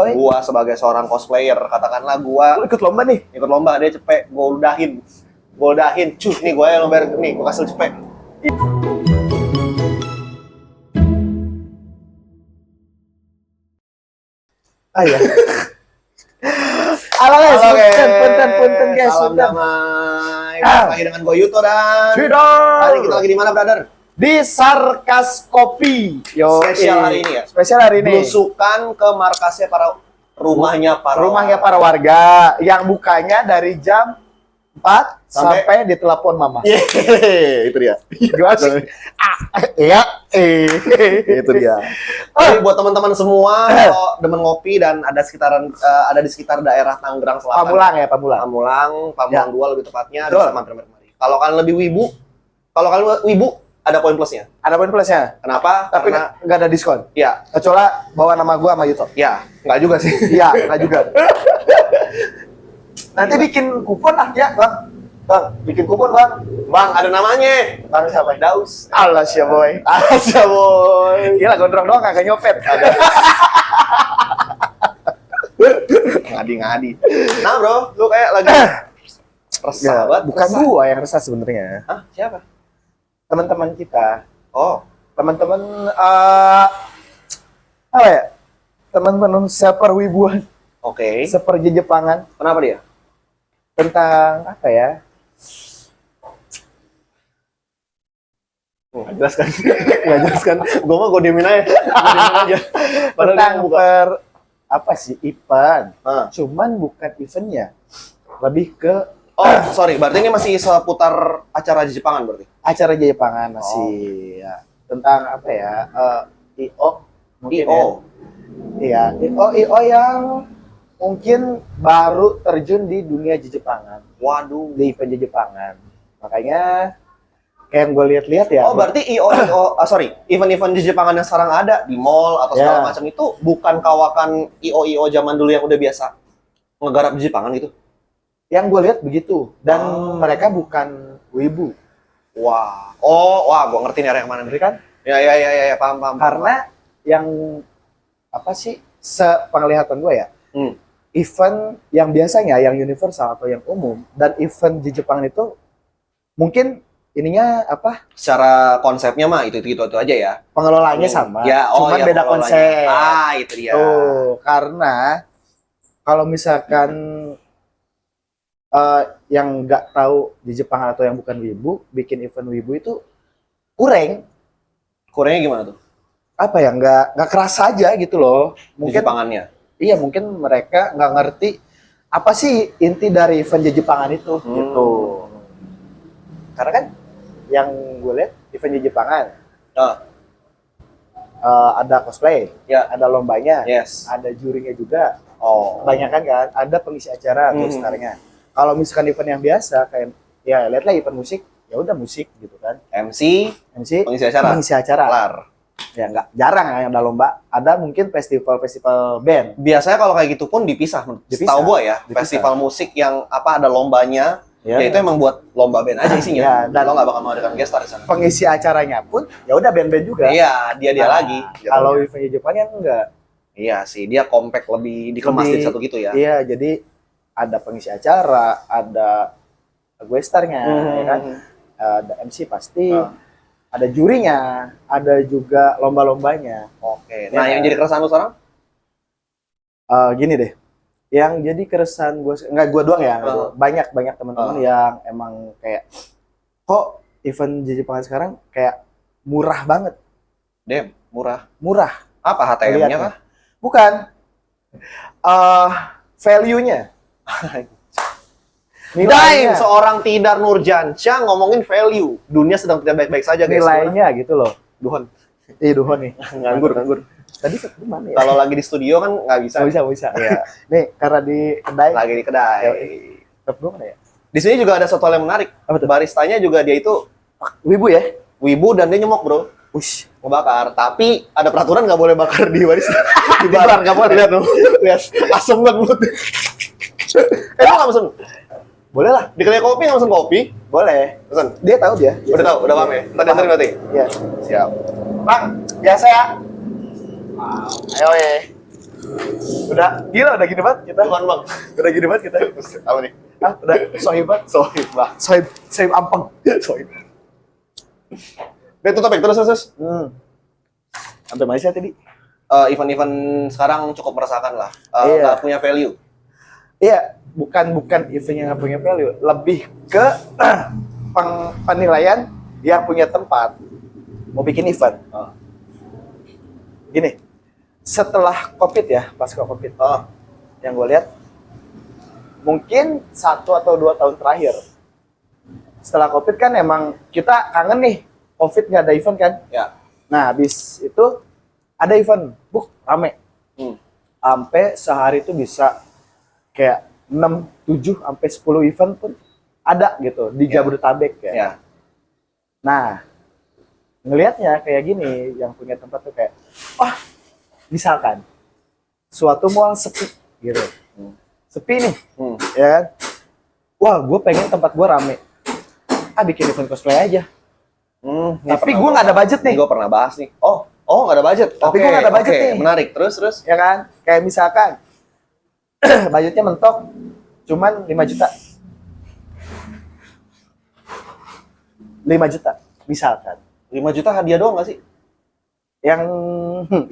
Gua sebagai seorang cosplayer, katakanlah gua Lu ikut lomba nih? ikut lomba, dia cepet, gua udahin, cus nih gua yang lomba nih, gua kasih cepet. Ah ya. Halo guys, punten guys, salam damai. Lagi dengan gua Yuto dan hari kita lagi di mana, brother? Di Sarkas Kopi. Spesial hari ini ya? Spesial hari ini. Belusukan ke markasnya rumahnya para warga yang bukanya dari jam 4 sampai ditelepon mama. Itu dia. Gimana sih? Itu dia. Jadi buat teman-teman semua kalau demen ngopi dan ada di sekitar daerah Tangerang Selatan. Pamulang 2 lebih tepatnya, bisa mampir kemari. Kalau kalian wibu, ada poin plusnya. Ada poin plusnya. Kenapa? Tapi Karena nggak ada diskon. ya, Kecuali bawa nama gua sama Yuto. ya, nggak juga sih. Iya, nggak juga. Nanti bikin kupon lah ya, Bang. Bang, bikin kupon, Bang. Bang, ada namanya. Bang siapa? Daus. Allah sih, boy. Aja, boy. Gila, gondrong doang kagak nyopet. Ngadi. Nah, bro, lu kayak lagi resah banget. Bukan gua yang resah sebenarnya. Hah? Siapa? Teman-teman kita. Oh, Teman-teman apa ya? Teman-teman seperwibuan, oke. seperjejepangan Kenapa dia? tentang apa ya? Nggak jelaskan. Nggak jelaskan. Gue diemin aja. Padahal dia Tentang buka. apa sih event? Ah. Cuman bukan eventnya, lebih ke Oh, sorry. Berarti ini masih seputar acara Jepangan berarti? acara Jejepangan masih ya. Tentang apa ya? IO mungkin IO. ya. IO yang mungkin baru terjun di dunia Jejepangan, Waduh. di event Jejepangan. Makanya kayak yang gue lihat-lihat ya. Oh, berarti event-event Jepangan yang sekarang ada di mall atau segala Ya. macam itu bukan kawakan IO zaman dulu yang udah biasa ngegarap Jepangan gitu? Yang gue lihat begitu, dan Oh. mereka bukan wibu. Wah, gue ngerti nih area yang mana nih. Kan? Ya, paham. Karena yang apa sih sepenglihatan gue ya, event yang biasanya yang universal atau yang umum dan event di Jepang itu mungkin ininya apa, secara konsepnya mah itu aja ya. pengelolaannya sama, Ya, cuman ya, beda pengelolanya. konsep. Itu dia. Tuh, karena kalau misalkan yang nggak tahu di Jepang atau yang bukan wibu bikin event wibu itu Kurangnya gimana tuh? apa ya, nggak keras aja gitu loh. Di Jepangannya. Iya, mungkin mereka nggak ngerti apa sih inti dari event Jepangan itu gitu. Karena kan yang gue lihat event Jepangan ada cosplay, Ya. ada lombanya, Yes. ada jurinya juga. Oh. Kebanyakan kan ada pengisi acara sebenarnya. Kalau misalkan event yang biasa kayak ya lihatlah event musik, ya udah musik gitu kan. MC, MC pengisi acara. Kelar. Ya nggak jarang yang ada lomba. Ada mungkin festival band. Biasanya kalau kayak gitu pun dipisah. Tahu gua ya, Dipisah. festival musik yang ada lombanya, Ya. ya itu emang buat lomba band aja isinya. Ya, dan dan lo nggak bakal mengadakan guest star di sana. Pengisi acaranya pun ya udah band-band juga. Iya, dia Nah, lagi. Kalau event Jepang kan enggak. Iya sih, dia compact lebih dikemas Lebih- di satu gitu ya. Iya, jadi ada pengisi acara, ada guest star-nya, ya kan? Ada MC pasti, ada jurinya, ada juga lomba-lombanya. Oke. Nah, Ya. yang jadi keresahan lu sekarang? Gini deh, yang jadi keresahan gue, nggak gue doang ya, banyak teman-teman yang emang kayak kok event Jepang sekarang kayak murah banget. Murah. Apa HTM-nya Lihatnya. kah? Bukan. Value-nya. Daim, seorang Tidar Nurjansyah ngomongin value. Dunia sedang tidak baik-baik saja, guys. Nilainya gitu loh. Duhon. Duhon nih. Nganggur. Tadi di mana ya? Kalau lagi di studio kan nggak bisa. Nggak bisa. Iya. Nih, karena di kedai. Lagi di kedai. Tetap gue mana ya? Di sini juga ada satu hal yang menarik. Apa tuh? Baristanya juga dia itu Wibu ya? wibu dan dia nyemok, bro. Ush. Ngebakar. Tapi ada peraturan nggak boleh bakar di barista. Di bar nggak boleh. Lihat tuh. Lihat. Asem banget mulut. Lu nggak pesen? Boleh lah. Di kedai kopi nggak pesen kopi? Boleh. Pesen. Dia tahu dia. Udah tahu, udah paham ya? Tadi anterin berarti? Iya. Siap. Bang, biasa ya? Ayo ya. Udah gila, udah gini banget kita. Bukan bang. Udah gini banget kita. Apa nih? Ah, udah sohib banget. Sohib bang. Sohib ampeng. Sohib. Udah tutup ya, terus. Sampai mana sih tadi? Event-event sekarang cukup meresahkan lah. Iya. Nggak punya value. Iya, bukan event yang nggak punya value, lebih ke penilaian yang punya tempat mau bikin event. Gini, setelah COVID ya, pasca COVID, yang gue lihat mungkin 1 atau 2 tahun terakhir. Setelah COVID kan emang kita kangen nih, COVID nggak ada event kan? Ya. Nah, habis itu ada event, rame. Sampai sehari itu bisa kayak 6, 7, sampai 10 event pun ada gitu di Jabodetabek ya. Ya. Nah, ngelihatnya kayak gini, yang punya tempat tuh kayak, misalkan suatu mall sepi gitu. Sepi nih, ya kan? Wah, gue pengen tempat gue rame. Bikin event cosplay aja. Tapi gue nggak ada budget nih. Gue pernah bahas nih. Oh, nggak ada budget. Tapi gue nggak ada budget nih. Menarik. Terus. Ya kan? Kayak misalkan budgetnya mentok cuman 5 juta. 5 juta misalkan. 5 juta hadiah doang nggak sih? Yang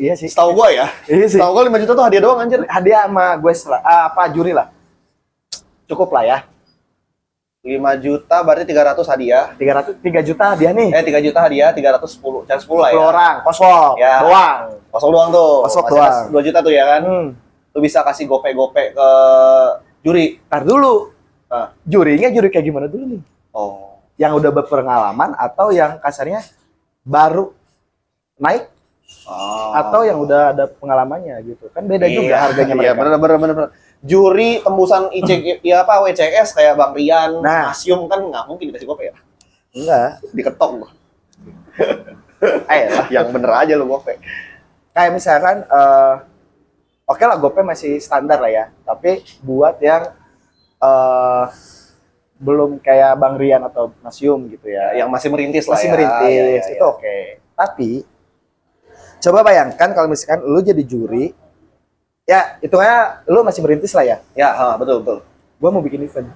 iya sih. Setahu gue ya. Iya sih. Setahu gue 5 juta tuh hadiah doang anjir. Hadiah sama gue juri lah. Cukup lah ya. 5 juta berarti 300 hadiah. 3 juta hadiah nih. 3 juta hadiah, 310. Cara 10 lah ya. 10 orang, kosong Ya. doang. Kosong doang tuh. Kosong Masih doang. 2 juta tuh ya kan. Lu bisa kasih gope-gope ke juri. Ntar dulu. Jurinya juri kayak gimana dulu nih? Oh. Yang udah berpengalaman atau yang kasarnya baru naik atau yang udah ada pengalamannya gitu. Kan beda juga harganya mereka. Iya, bener. Juri tembusan IC ya apa WCS kayak Bang Rian, Asium kan nggak mungkin dikasih gope ya. Enggak, diketok loh. lah. Yang bener aja lo gope. Kayak misalkan oke lah gope masih standar lah ya, tapi buat yang belum kayak Bang Rian atau Asium gitu ya, yang masih merintis lah masih ya. merintis itu oke. Tapi coba bayangkan kalau misalkan lu jadi juri, ya hitungannya lu masih merintis lah ya. Ya, betul. Gua mau bikin event.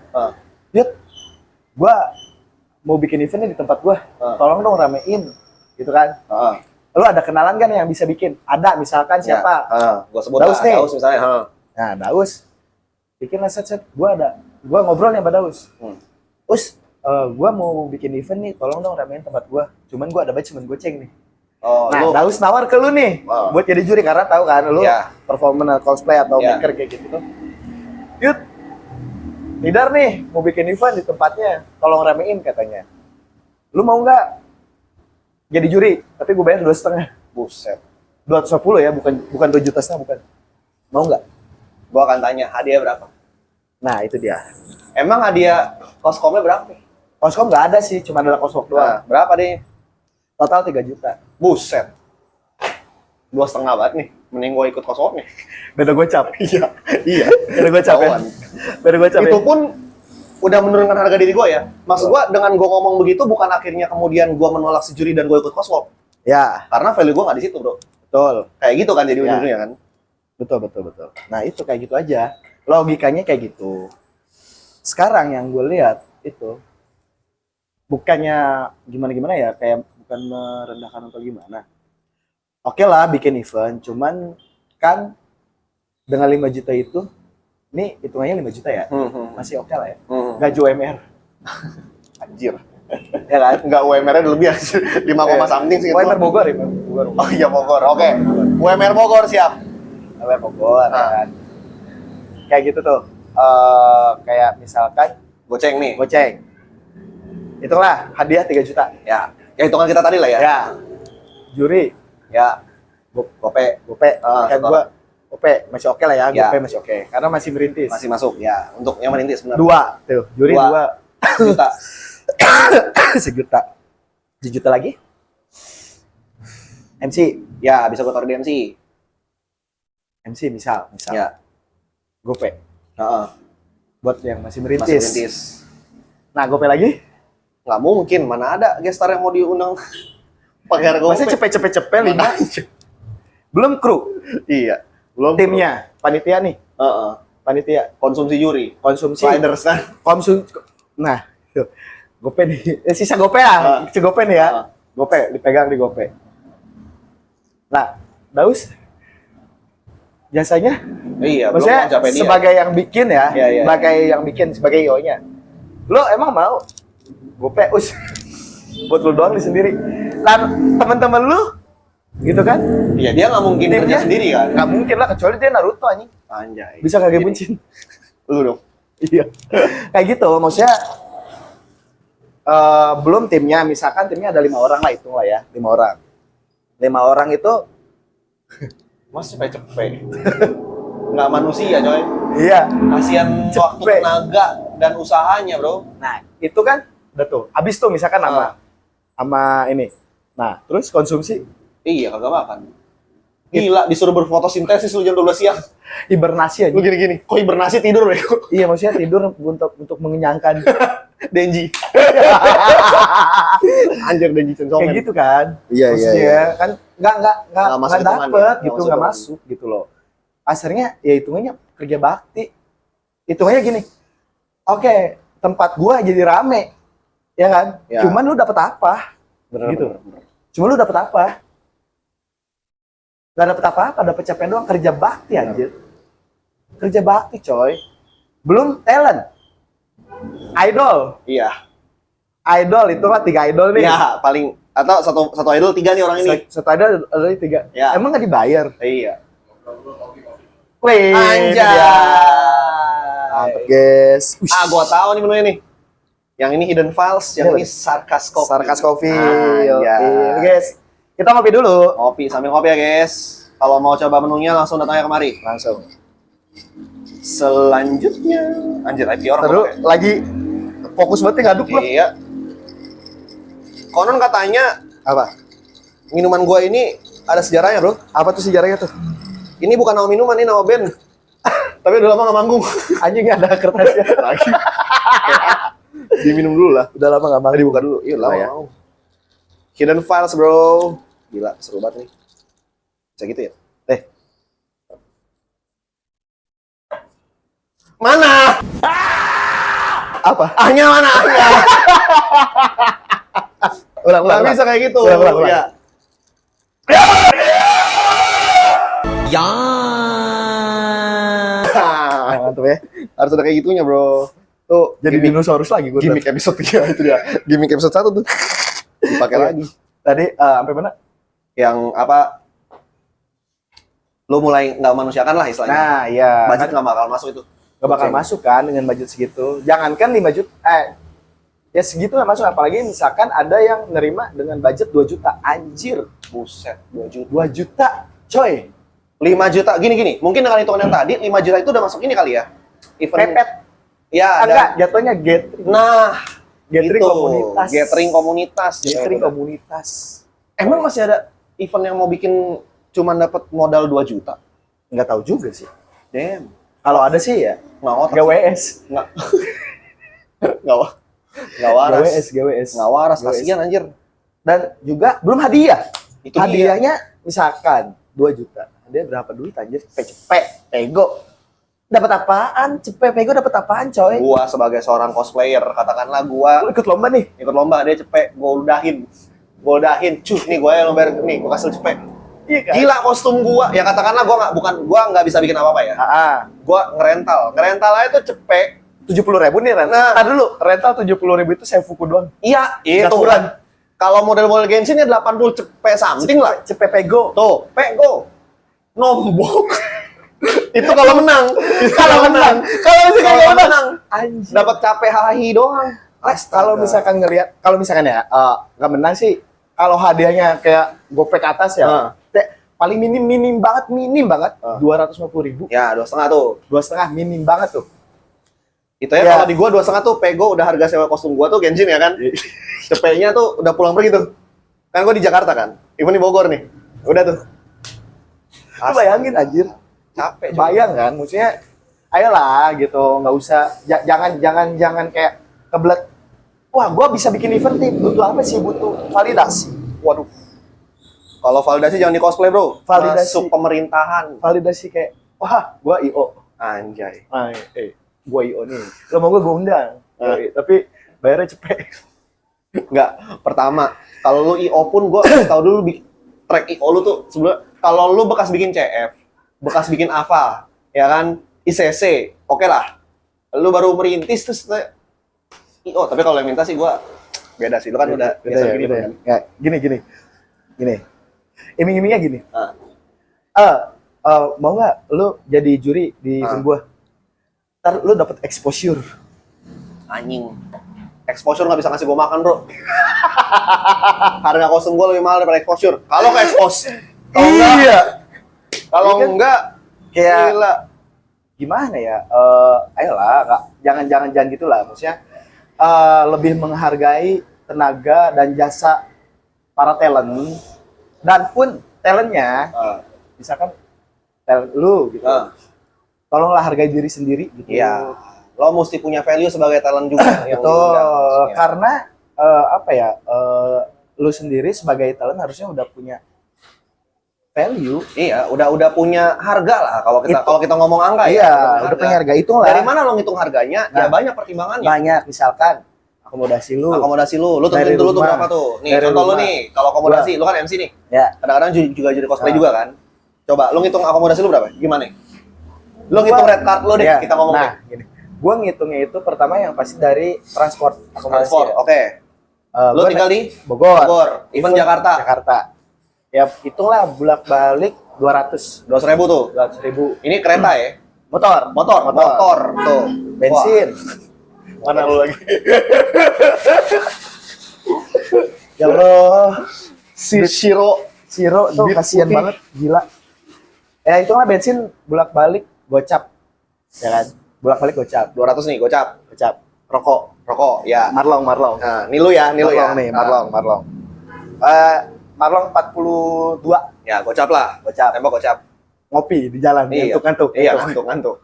Gua mau bikin eventnya di tempat gua. Tolong dong ramein, gitu kan? Lu ada kenalan kan yang bisa bikin? Ada, misalkan siapa? Gua sebut Daus nih. Daus misalnya. Nah, Daus. Bikin lah set. Gua ngobrol nih sama Daus. Gua mau bikin event nih, tolong dong ramein tempat gua. Cuman gua ada budget, cuman goceng nih. Daus nawar ke lu nih buat jadi juri karena tahu kan lu performance cosplay atau maker kayak gitu tuh. Yud, leader nih mau bikin event di tempatnya, tolong ramein katanya. Lu mau nggak jadi juri? Tapi gue bayar 2,5. Buset. 250 ya, bukan 2 juta setengah, bukan. Mau nggak? Gua akan tanya hadiah berapa. Nah itu dia. Emang hadiah koskomnya berapa? Koskom nggak ada sih, cuma ada koskom doang. Berapa deh? Total 3 juta. Buset. 2,5 banget nih. Mending gue ikut koskomnya. Beda gocap. Iya. Beda gocap ya. Beda gocap. Itu pun udah menurunkan harga diri gue ya. Maksud gue dengan gue ngomong begitu bukan akhirnya kemudian gue menolak si juri dan gue ikut koskom. Ya. Karena value gue nggak di situ bro. Betul. Kayak gitu kan jadi ujung-ujungnya kan. Betul. Nah itu kayak gitu aja. Logikanya kayak gitu. Sekarang yang gue lihat itu bukannya gimana ya, kayak bukan merendahkan atau gimana. Oke lah bikin event, cuman kan dengan 5 juta itu, ini hitungannya 5 juta ya, masih oke lah ya. Gaji UMR. Anjir. Ya kan? Enggak, UMR-nya lebih ya. 5, something sih. UMR Bogor ya, Oh iya Bogor, oke. UMR Bogor siap. UMR Bogor, ya kan? Kayak gitu tuh. Kayak misalkan Goceng nih. Itulah hadiah 3 juta. Ya hitungan kita tadi lah ya. Ya. Juri. Ya. Gope. Kan gua gope masih oke lah ya. Ya. Gope masih oke. Karena masih merintis. Masih masuk ya. Untuk yang merintis benar. 2 tuh. Juri 2 juta. 1 juta. 1 juta lagi. MC. Ya bisa gue taruh di MC. MC misal. Ya. Gope. Buat yang masih Masih merintis. merintis. Nah, gope lagi? Nggak mungkin, mana ada gestar yang mau diundang pakai harga gope. Masih cepet 5. Belum kru. Iya. Belum. Timnya, panitia nih. Panitia. Konsumsi juri. Konsumsi. Riders kan. Nah, tuh. Gope nih. Sisa gope lah. Gope nih ya. Gope, dipegang di gope. Nah, Daus. Jasanya? Iya, maksudnya sebagai yang bikin ya. Iya. Sebagai yang bikin, sebagai IO-nya. Lo emang mau? Gope, buat lu doang nih sendiri. Lah, teman-teman lu gitu kan? Iya, dia nggak mungkin kerja sendiri kan? Nggak mungkin lah, kecuali dia Naruto anjing. Anjay. Bisa kagak bucin. Lu dong. Iya. Kayak gitu, maksudnya belum timnya, misalkan timnya ada 5 orang lah, hitung lah ya, 5 orang. 5 orang itu Mas cepet-cepet. Nggak manusia, coy. iya, Kasihan waktu, tenaga dan usahanya, bro. nah itu kan udah tuh. Habis tuh misalkan sama ini. Nah, terus konsumsi Iya, kagak makan. Gila, disuruh berfotosintesis lu jam 12 siang. hibernasi aja. Lu gini-gini, kok hibernasi tidur deh? Iya, maksudnya tidur untuk mengenyangkan. Denji. Anjir, Denji Sensongan. Kayak gitu kan. Iya. Kan nggak masuk hitungan dapet ya, gitu, nggak masuk gitu loh. Akhirnya ya hitungannya kerja bakti. Hitungannya gini. Oke, tempat gua jadi rame. Ya kan? Ya. Cuman lu dapet apa? Gitu. Cuma lu dapet apa? Gak dapet apa-apa, dapet capek doang. Kerja bakti anjir. Kerja bakti coy. Belum talent. Idol. Iya. Idol itu kan 3 idol nih. Iya, paling atau satu idol 3 nih orang ini. Satu idol ada 3. Ya. Emang nggak dibayar? Iya. Wih, Anjay. Mantap, guys. Gua tahu nih menunya nih. Yang ini Hidden Files, yang ini Sarkas Coffee. Sarkas Coffee. Ya. Guys, kita ngopi dulu. Ngopi, sambil ngopi ya, guys. Kalau mau coba menunya langsung datang ya kemari. Langsung. Selanjutnya, anjir, IP orang. Terus lagi fokus banget ngaduk bro. Iya. Konon katanya Apa? minuman gua ini ada sejarahnya, bro. Apa tuh sejarahnya tuh? Ini bukan nama minuman, ini nama band. Tapi udah lama nggak manggung. Anjing nggak ada kertasnya Lagi. Diminum dulu lah. Udah lama nggak mau. Dibuka dulu. Iya, lama ya. mau. Hidden Files, bro. Gila, seru banget nih. Bisa gitu ya? Mana? Apa? Ahnya mana? Ahnya. Ulang. Nggak bisa kayak gitu. Ulang. Ya. Mantap ya. Harus ada kayak gitunya, bro. Tuh, Jadi dinosaurus lagi gue. gimmick episode 3 itu dia. Gimmick episode 1 tuh. Dipakai lagi. Tadi sampai mana? Yang apa? Lo mulai nggak manusiakan lah istilahnya. Nah, iya. Budget nggak bakal masuk itu. Gak bakal masuk kan dengan budget segitu. Jangankan 5 juta, ya segitu nggak masuk. Apalagi misalkan ada yang nerima dengan budget 2 juta. Anjir. Buset, 2 juta. 2 juta, coy. 5 juta, gini. Mungkin dengan hitungan yang tadi, 5 juta itu udah masuk ini kali ya? Event. Pepet. Ya, Enggak, jatuhnya gathering. Nah, Gathering gitu. komunitas. Gathering komunitas. Emang Emang masih ada event yang mau bikin cuman dapat modal 2 juta? nggak tahu juga sih. Damn. Kalau ada sih ya, Nggak otak. GWS. Nggak. Nggak waras. GWS. Nggak waras, GWS. kasihan anjir. Dan juga belum hadiah. Itu dia. Hadiahnya misalkan 2 juta. Hadiah berapa duit anjir? Cepet, pego. Dapat apaan? Cepet, pego dapat apaan, coy? Gua sebagai seorang cosplayer, katakanlah gua Lu ikut lomba nih. ikut lomba, dia cepet, gua udahin. Cuh, nih gua yang bayar nih, gua kasih cepet. Iya kan? Gila kostum gua. Ya katakanlah gua nggak bisa bikin apa-apa ya. Gua ngerental aja tuh cepet. 70.000 nih rental. Nah. Dulu rental 70.000 itu saya fuku doang. Iya, itu Gaturan. Kalau model-model Genshin ya 80 cepet something lah. Cepet pego. Tuh, pego. Nombok. Itu kalau menang. Kalau menang. Anjir. Dapat capek hahi doang. Kalau misalkan kalau misalkan ya nggak menang sih, kalau hadiahnya kayak gopek ke atas ya, paling minim banget, 250.000. Ya, 2,5 tuh. 2,5 minim banget tuh. Itu ya, kalau di gua 2,5 tuh pego udah harga sewa kostum gua tuh Genshin ya kan. Cepetnya tuh udah pulang pergi tuh. Kan gua di Jakarta kan. Even di Bogor nih. Udah tuh. Lu bayangin anjir. Capek. Bayang kan, maksudnya ayolah gitu, nggak usah jangan kayak kebelet. Wah, gua bisa bikin event nih, butuh apa sih? Butuh validasi. Waduh. Kalau validasi jangan di cosplay, bro. Validasi. Masuk pemerintahan. Validasi kayak, wah, gua IO. Anjay. Gua IO nih. Lo mau gua undang. Tapi bayarnya cepet. Enggak. Pertama, kalau lu IO pun gua tahu dulu track IO lu tuh sebenarnya kalau lu bekas bikin CF, bekas bikin AVA, ya kan? ICC, oke lah. Lu baru merintis terus IO, tapi kalau yang minta sih gua beda sih. Lu kan udah biasa gini kan. Ya, gini. Iming-imingnya gini. Mau nggak lu jadi juri di event gua? Ntar lu dapet exposure. Anjing. Exposure nggak bisa ngasih gua makan, bro. Harga kostum gua lebih mahal daripada exposure. Kalau ke expose. Kalau enggak kayak gila. Gimana ya? Ayolah, jangan gitulah. Maksudnya lebih menghargai tenaga dan jasa para talent dan pun talentnya, misalkan talent lu gitu. Tolonglah hargai diri sendiri gitu. Iya. Lo mesti punya value sebagai talent juga. Betul. Karena lu sendiri sebagai talent harusnya udah punya value. Iya, udah punya harga lah kalau kita ngomong angka ya. Iya, udah punya harga itu lah. Dari mana lo ngitung harganya? Ya banyak pertimbangannya. Banyak, misalkan akomodasi lu tentuin dulu tuh berapa tuh. Nih, contoh lu nih, kalau akomodasi lu kan MC nih. Ya. Kadang-kadang juga jadi cosplay juga kan. Coba lu ngitung akomodasi lu berapa? Gimana? Lu ngitung red card lu deh, kita ngomong deh. Gini. Gua ngitungnya itu pertama yang pasti dari transport. Oke. Lu tinggal di Bogor. Even Jakarta. Ya, hitunglah bolak-balik 200 ribu tuh. 200.000. Ini kereta ya? Motor tuh. Bensin. Mana lu lagi? Ya Allah. Shiro tuh kasihan banget, gila. Ya hitunglah bensin bolak-balik gocap. Ya kan? Bolak-balik gocap. 200 nih, gocap. Rokok, ya. Marlong. Nah, nilu ya. Marlong. Marlong 42. Ya, gocap lah. Tembok gocap. Ngopi di jalan, ngantuk. Iya, ngantuk.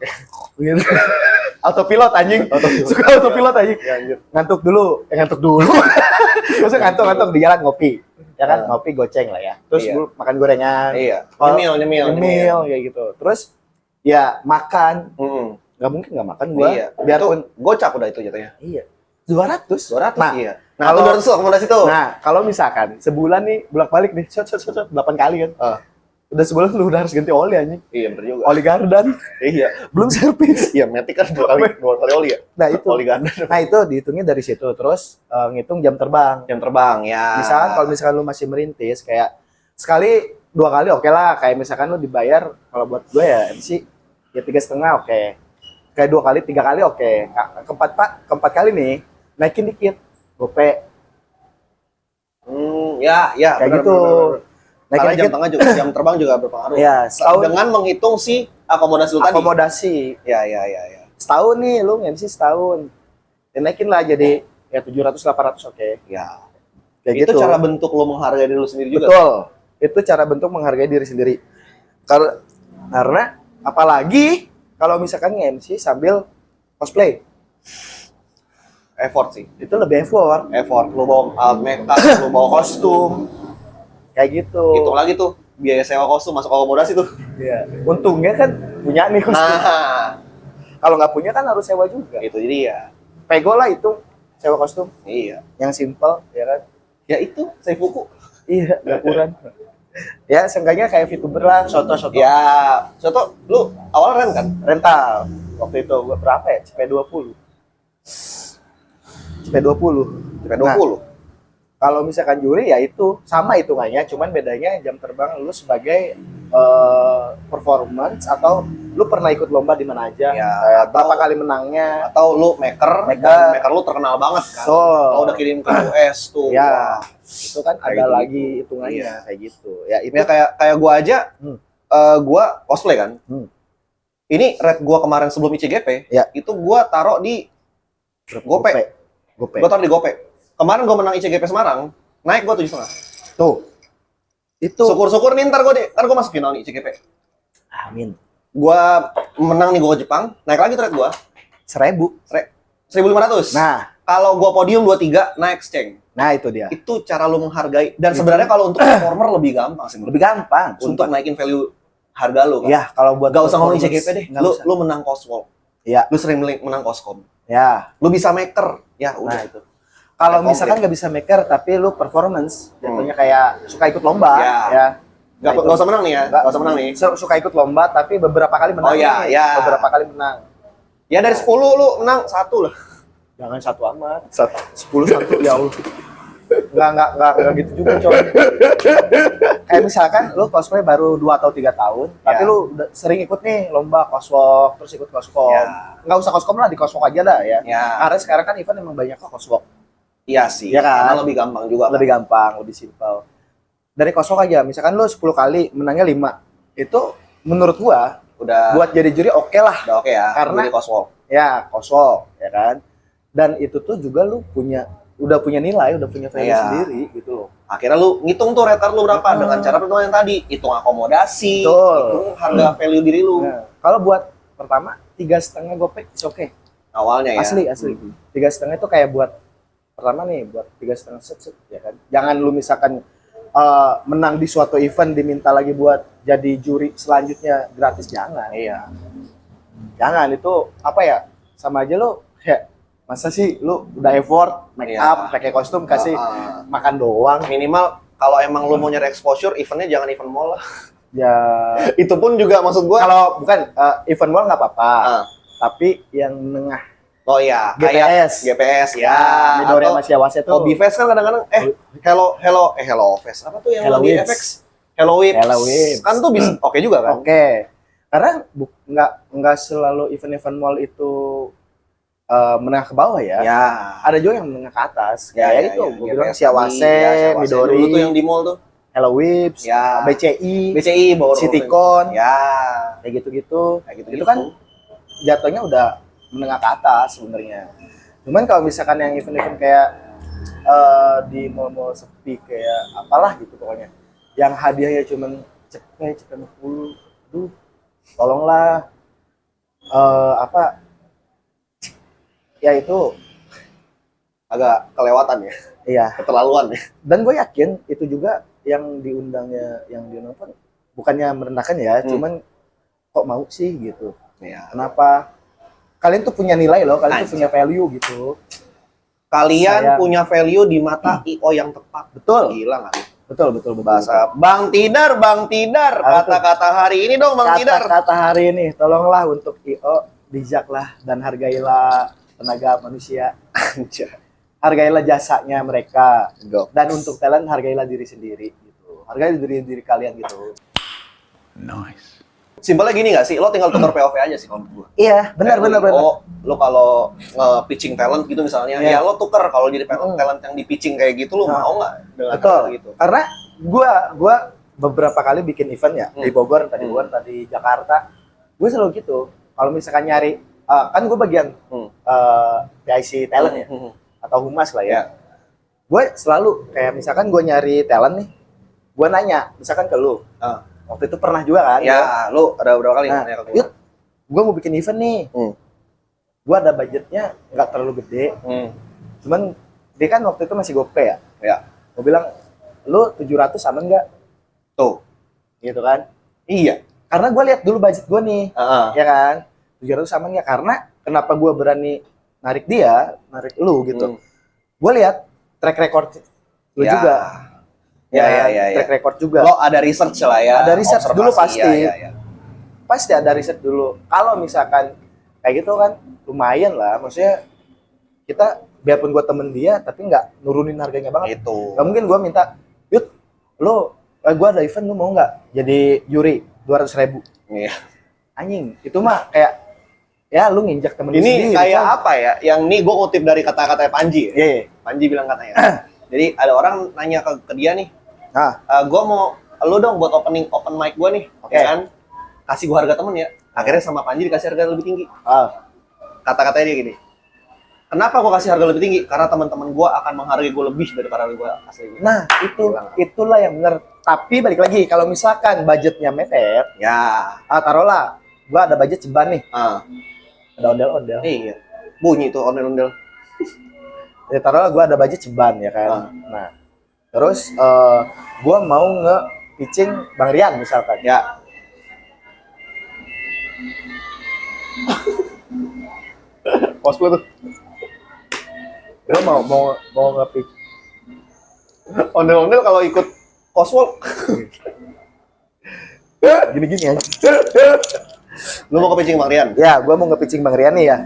Autopilot anjing. Suka autopilot anjing. Ya, ngantuk dulu. Terus ngantuk di jalan ngopi. Ya kan, ngopi goceng lah ya. Terus dulu makan gorengan. Iya. Nyemil kayak gitu. Terus ya makan. Nggak mungkin nggak makan gua. Iya. Biarpun gocap udah itu jatuhnya. Iya. 200. Nah, iya. Nah, kalau 200 akomodasi tuh. Nah, kalau misalkan sebulan nih bolak-balik nih, 8 kali kan. Udah sebulan lu udah harus ganti oli anjing. Iya, bener juga. Oli Gardan. Iya. Belum servis. Iya, Matic kan 2 kali oli ya. Nah, itu. Oli Gardan. Nah, itu dihitungnya dari situ. Terus ngitung jam terbang. Ya. Kalau misalkan lu masih merintis kayak sekali 2 kali oke lah. Kayak misalkan lu dibayar kalau buat gue ya MC ya 3,5 oke. Kayak 2 kali, 3 kali oke. Keempat kali nih naikin dikit. Gope. Ya, kayak gitu. Karena jam terbang juga berpengaruh. Ya, dengan menghitung si akomodasi lu tadi. Akomodasi. Ya. Setahun nih lu MC setahun. Ya, naikin lah jadi ya 700-800 oke. Ya. Kayak itu gitu. Cara bentuk lu menghargai diri lu sendiri juga. Betul. Itu cara bentuk menghargai diri sendiri. Karena apalagi kalau misalkan MC sambil cosplay. Effort sih. Itu lebih effort. Lu bawa alat makeup, lu bawa kostum. Kayak gitu. Hitung lagi tuh biaya sewa kostum masuk akomodasi tuh. Iya. Untungnya kan punya nih kostum. Nah, kalau nggak punya kan harus sewa juga. Itu jadi ya. Pego lah itu sewa kostum. Iya. Yang simple ya kan. Ya itu Seifuku. Iya, gakuran. Ya, seenggaknya kayak VTuber lah, soto. Ya, soto lu awal rent kan? Rental. Waktu itu gua berapa ya? CP20. Nah, kalau misalkan juri ya itu sama hitungannya, cuman bedanya jam terbang lu sebagai performance atau lu pernah ikut lomba di mana aja, ya, berapa kali menangnya, atau lu maker lu terkenal banget kan. Kalau udah kirim ke US tuh. Ya, itu kan ada gitu. Lagi hitungannya kayak gitu. Ya itu kayak gua aja gua cosplay kan. Ini rate gua kemarin sebelum ICGP, itu gua taruh di GoPay. Gua taruh di GoPay. Kemarin gue menang ICGP Semarang, naik gue 7,5. Tuh. Itu. Syukur-syukur nih ntar gue masuk final nih ICGP. Amin. Gue menang nih gue ke Jepang, naik lagi rate gue. 1.500. Nah. Kalau gue podium 23, naik exchange. Nah, itu dia. Itu cara lu menghargai. Dan sebenarnya kalau untuk performer lebih gampang sih. Lebih gampang. Untuk naikin value harga lu kan. Ya, kalau buat gak usah ngomongin CGP deh. Lu menang coswalk. Ya. Lu sering menang coscom. Ya. Lu bisa maker. Ya udah. Nah, itu. Kalau misalkan nggak bisa maker tapi lu performance, jatuhnya kayak suka ikut lomba, ya. Gak usah menang nih ya. Gak usah menang nih. Suka ikut lomba tapi beberapa kali menang. Oh iya, ya. Beberapa kali menang. Ya dari 10 lu menang 1 lah. Jangan 1 amat. 10 1 ya Allah. Enggak gitu juga, coy. Kayak misalkan lu cosplay baru 2 atau 3 tahun, tapi lu udah sering ikut nih lomba coswalk, terus ikut coscom. Nggak usah coscom lah, di coswalk aja dah ya. Karena sekarang kan event emang banyak kok coswalk. Iya sih. Ya kan? Karena lebih gampang juga. Lebih gampang, lebih simpel. Dari coswalk aja, misalkan lu 10 kali menangnya 5. Itu menurut gua udah buat jadi juri oke lah. Udah oke ya. Karena coswalk. Ya, coswalk, ya kan? Dan itu tuh juga lu udah punya nilai, udah punya value sendiri gitu loh. Akhirnya lu ngitung tuh rate card lu berapa dengan cara pertemuan yang tadi, hitung akomodasi, hitung harga value diri lu. Nah, kalau buat pertama 3,5 gopek, oke. Awalnya ya. Asli. 3,5 itu kayak buat pertama nih, buat 3,5 set ya kan. Jangan lu misalkan menang di suatu event diminta lagi buat jadi juri selanjutnya gratis, jangan. Iya. Jangan, itu apa ya? Sama aja lu kayak masa sih lu udah effort make up, pakai kostum, kasih makan doang. Minimal kalau emang lu mau nyari exposure, eventnya jangan event mall lah. Ya, itu pun juga maksud gua kalau bukan event mall nggak apa-apa. Tapi yang menengah. Oh iya, GPS ya. Midori sama Shiawase tuh. Hobby Fest kan kadang-kadang Hello Fest. Apa tuh yang lebih FX? Hello Whips. Kan tuh bisa oke juga kan? Oke. Karena nggak selalu event-event mall itu menengah ke bawah ya. Ada juga yang menengah ke atas. Ya itu, gue bilang Shiawase, Midori. Dulu tuh yang di mall tuh. Hello Whips, BCI, Citycon. Kayak gitu-gitu. Itu kan jatuhnya udah menengah ke atas sebenarnya. Cuman kalau misalkan yang event-event kayak di mall-mall sepi kayak apalah gitu pokoknya. Yang hadiahnya cuman cepet 10. Aduh, tolonglah ya itu agak kelewatan ya. Iya. Keterlaluan ya. Dan gue yakin itu juga yang diundangnya, yang dia nonton bukannya merendahkan ya, cuman kok mau sih gitu. Iya. Kenapa? Kalian tuh punya nilai loh, kalian tuh punya value gitu. Kalian punya value di mata IO yang tepat. Betul. Gila nggak? Betul. Bahasa Bang Tidar. Kata-kata hari ini dong Bang Tidar. Kata-kata hari ini, tolonglah untuk IO bijaklah dan hargailah tenaga manusia. Hargailah jasanya mereka. Dan untuk talent hargailah diri sendiri gitu. Hargai diri kalian gitu. Nice. Simpelnya gini nggak sih? Lo tinggal tukar POV aja sih kalau menurut gue. Iya, benar. Lo kalau nge-pitching talent gitu misalnya, ya lo tukar kalau jadi talent yang di-pitching kayak gitu, lo mau nggak dengan gitu? Karena gua beberapa kali bikin event ya di Bogor, tadi Jakarta. Gue selalu gitu. Kalau misalkan nyari, kan gue bagian PIC talent ya, atau humas lah ya. Gue selalu kayak misalkan gue nyari talent nih, gue nanya, misalkan ke lu. Waktu itu pernah juga kan? Ya, lu ada beberapa kali nanya ke gue. Gue mau bikin event nih. Gue ada budgetnya nggak terlalu gede. Cuman dia kan waktu itu masih gope ya. Gue bilang, lu 700 aman nggak? Tuh. Gitu kan? Iya. Karena gue lihat dulu budget gue nih. Ya kan? 700 aman nggak? Karena kenapa gue berani narik lu gitu. Gue lihat track record lu juga. Ya. Track record juga. Lo ada research lah ya. Ada research dulu pasti. Ya. Pasti ada riset dulu. Kalau misalkan kayak gitu kan lumayan lah. Maksudnya kita biarpun gue temen dia tapi nggak nurunin harganya banget. Itu. Gak mungkin gue minta, Yud, gue ada event lu mau nggak jadi juri 200.000. Iya. Anjing, itu mah kayak ya lu nginjak temen ini sendiri. Ini kayak kan? Apa ya? Yang nih gue kutip dari kata-kata Panji. Iya. Panji bilang katanya. Jadi ada orang nanya ke dia nih. Gue mau lu dong buat open mic gue nih, ya kan? Kasih gue harga temen ya. Akhirnya sama Panji dikasih harga lebih tinggi. Kata-katanya dia gini. Kenapa gue kasih harga lebih tinggi? Karena teman-teman gue akan menghargai gue lebih daripada gue aslinya. Nah, itulah yang benar. Tapi balik lagi, kalau misalkan budgetnya mepet, ya, taruhlah, gue ada budget ceban nih. Ada ondel-ondel. Iya. Bunyi tuh ondel-ondel. Ya taruhlah gue ada budget ceban ya kan. Nah, terus gue mau nge-pitching Bang Rian misalkan. Ya. Cosplay tuh. Gue mau nge-pitch. Ondel-ondel kalau ikut cosplay. Gini-gini ya. Lu mau ke pitching Bang Rian? Ya, gue mau nge-pitching Bang Rian nih ya.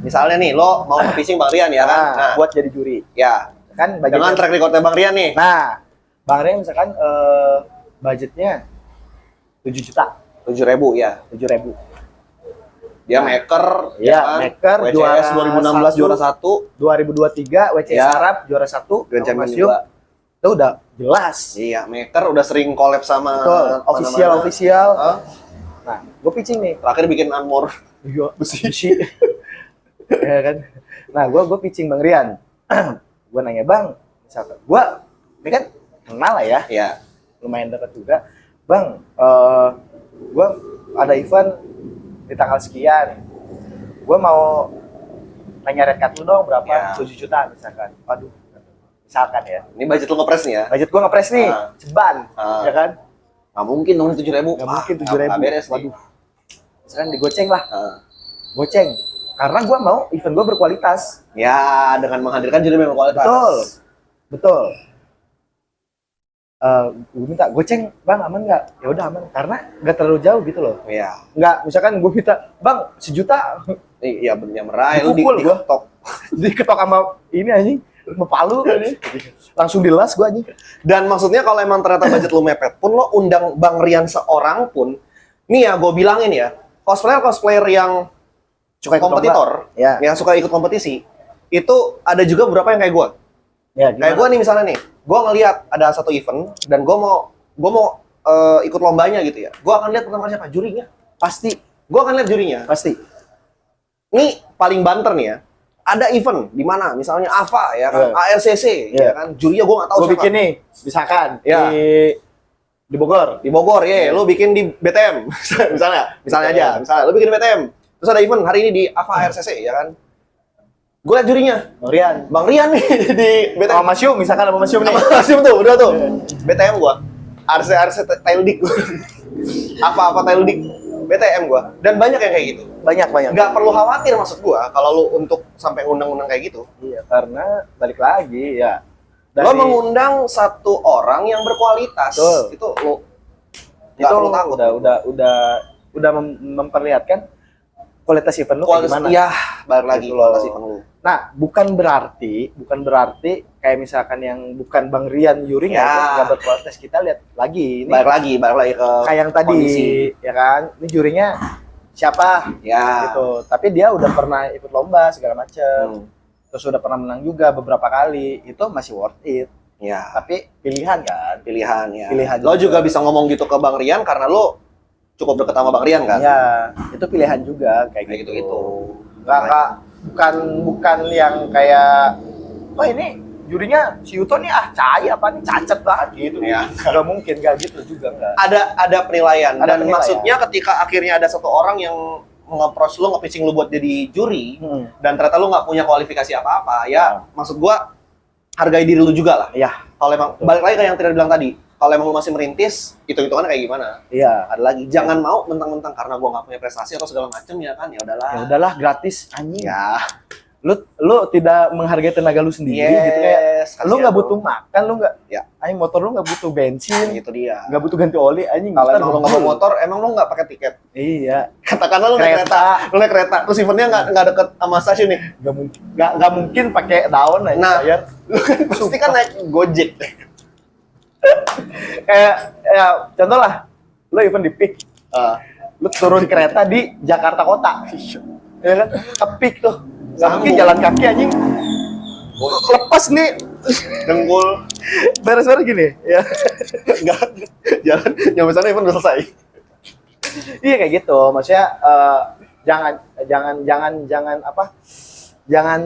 Misalnya nih, lo mau ke pitching Bang Rian ya kan? Nah, buat jadi juri. Ya. Kan Dengan track recordnya Bang Rian nih. Nah, Bang Rian misalkan budgetnya 7 juta. 7.000 ya. 7.000. Dia maker, Ya, kan? maker, WCS 2016 juara 1, 2023 WCS Ya. Arab juara 1, Grand Champion Mas Yum. juga. Itu udah jelas. Iya, maker udah sering collab sama Betul, mana-mana. official. Hah? Nah, gue pitching nih. Terakhir bikin armor. Iya, besi. Ya kan. Nah, gue pitching Bang Rian. Gue nanya, Bang, misalkan gue ini kan kenal lah ya, Iya. lumayan dekat juga. Bang, gue ada event di tanggal sekian. Gue mau nanya red card lu dong berapa? Ya. 7 juta misalkan. Waduh, misalkan ya. Ini budget lo ngepres nih ya? Budget gue ngepres nih, ceban, Ah. ya kan? Nggak mungkin dong 7.000. Nggak mungkin 7.000. Nggak beres nih. Waduh, misalkan digoceng lah, Ah. goceng. Karena gue mau event gue berkualitas. Ya, dengan menghadirkan juri memang kualitas. Betul. Gue minta goceng, Bang, aman nggak? Ya udah aman, karena nggak terlalu jauh gitu loh. Iya. Nggak, misalkan gue minta, Bang, 1 juta, Iya, bener merai lu Dipukul gua. diketok. diketok sama ini anjing, sama palu ini. Langsung dilas gue anjing. Dan maksudnya kalau emang ternyata budget lu mepet pun lo undang Bang Rian seorang pun, nih ya gue bilangin ya, cosplayer yang Suka ikut kompetitor, lomba. Ya. yang suka ikut kompetisi, itu ada juga beberapa yang kayak gue. Ya, Kayak gue nih misalnya nih, gue ngelihat ada satu event dan gue mau ikut lombanya gitu ya. Gue akan lihat pertama siapa jurinya. pasti, Gue akan lihat jurinya. pasti. Nih paling banter nih ya. Ada event di mana, misalnya AFA ya kan, ARCC ya kan, jurinya gue nggak tahu Gue siapa. bikin nih, misalkan Ya. di Bogor. Di Bogor ya, lu bikin di BTM misalnya aja, misalnya lu bikin di BTM. Terus ada event hari ini di AFA RCC ya kan. Gue liat jurinya, Bang Rian. Bang Rian nih di BTM. Sama Mas Yum, misalkan sama Mas Yum nih. Masih tuh, udah tuh. BTM gua. RC Taildik gua. Apa Taildik. BTM gua. Dan banyak yang kayak gitu. Banyak. Nggak perlu khawatir maksud gua kalau lu untuk sampai undang-undang kayak gitu. Iya, karena balik lagi ya. Lo mengundang satu orang yang berkualitas. Betul. Itu lo nggak perlu takut. Udah memperlihatkan kualitas event lu kayak Kualitas, gimana. iya, balik lagi Gitu kualitas loh. event lu. Nah, bukan berarti kayak misalkan yang bukan Bang Rian Yuring Ya. nggak berkualitas. Kita lihat lagi ini Balik lagi ke kayak yang tadi kondisi. ya kan. Ini jurinya siapa Ya. gitu. Tapi dia udah pernah ikut lomba segala macem. Terus udah pernah menang juga beberapa kali. Itu masih worth it. Ya, Tapi pilihan kan. pilihan ya. Pilihan Lo juga juga. bisa ngomong gitu ke Bang Rian karena lo cukup deket sama Bang Rian kan? Ya, itu pilihan juga kayak Kayak gitu. gitu-gitu. Bukan yang kayak wah ini jurinya si Yuto nih cahaya apa nih cacat banget gitu. Iya. Nggak mungkin nggak gitu juga nggak. Ada penilaian. Ada Dan penilaian. maksudnya ketika akhirnya ada satu orang yang nge-approach lu, nge-pitching lu buat jadi juri, dan ternyata lu nggak punya kualifikasi apa-apa, ya maksud gua hargai diri lu juga lah. Iya. Kalau emang balik lagi ke yang Tira bilang tadi, kalau emang lu masih merintis, hitung-hitungannya kayak gimana? Iya. Ada lagi, jangan mau mentang-mentang karena gua nggak punya prestasi atau segala macem ya kan, ya udahlah. Ya udahlah gratis anjing. Ya, Lu tidak menghargai tenaga lu sendiri gitu kayak lu nggak butuh makan, lu nggak Ya. anjing motor lu nggak butuh bensin, itu dia. nggak butuh ganti oli anjing. Kalau Ntar emang lu nggak bawa motor, emang lu nggak pakai tiket. Iya. Katakanlah lu naik kereta, lu naik kereta, terus eventnya nggak deket sama stasiun nih. Nggak mungkin pakai daun aja. Nah, bayar. lu kan pasti kan naik Gojek. Ya contoh lah, lu event di PIK, lu turun kereta di Jakarta Kota, ya kan? Ke PIK tuh, nggak mungkin jalan kaki anjing. Lepas nih, Dengkul. beres-beres gini, ya. Enggak, jalan nyampe sana event udah selesai. Iya kayak gitu, maksudnya jangan apa? Jangan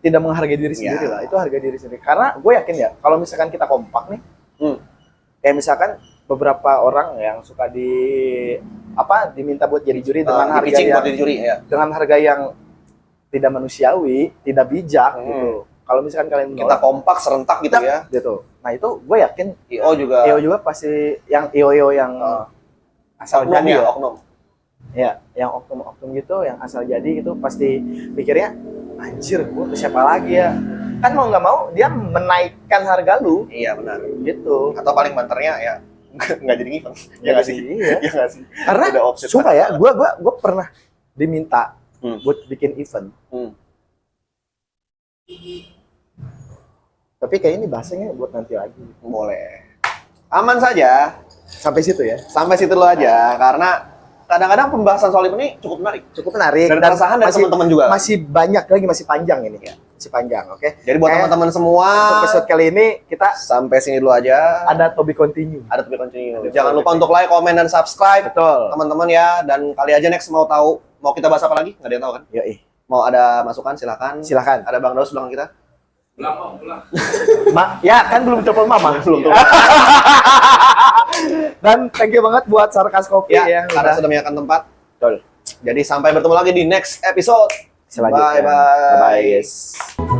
tidak menghargai diri sendiri lah. Itu harga diri sendiri. Karena gue yakin ya, kalau misalkan kita kompak nih, kayak misalkan beberapa orang yang suka diminta buat jadi juri dengan harga yang buat jadi juri ya. dengan harga yang tidak manusiawi, tidak bijak gitu. Kalau misalkan kalian kita kompak serentak gitu ya. Gitu. Nah itu gue yakin IO juga. IO juga pasti yang IO yang asal oknum jadi ya, oknum. Ya, yang oknum-oknum gitu, yang asal jadi gitu pasti pikirnya anjir, gue ke siapa lagi ya? Kan mau nggak mau dia menaikkan harga lu. Iya benar. Gitu. Atau paling banternya ya nggak jadi event. Ya nggak sih? Iya. Ya nggak sih? Karena Udah offset sumpah ya, banget. gue pernah diminta buat bikin event. Tapi kayaknya ini bahasanya buat nanti lagi. Boleh. Aman saja. Sampai situ ya. Sampai situ dulu aja. Karena kadang-kadang pembahasan soal ini cukup menarik. Cukup menarik. Dan keresahan dari teman-teman juga. Masih banyak lagi, masih panjang ini. Ya. Masih panjang, oke? Jadi buat teman-teman semua, untuk episode kali ini kita sampai sini dulu aja. ada to be continue. Ada to be continue. Jangan lupa untuk like, comment, dan subscribe. Betul. Teman-teman ya. Dan kali aja next mau tahu, mau kita bahas apa lagi? Nggak ada yang tahu kan? Yoi. Mau ada masukan, silakan. Silakan. Ada Bang Daus belakang kita. Ya kan belum telepon mama. Belum tuh. Dan thank you banget buat Sarkas Kopi Ya, karena sudah menyiapkan tempat. Betul. Jadi sampai bertemu lagi di next episode. Selanjutnya. Bye-bye. Bye-bye, guys.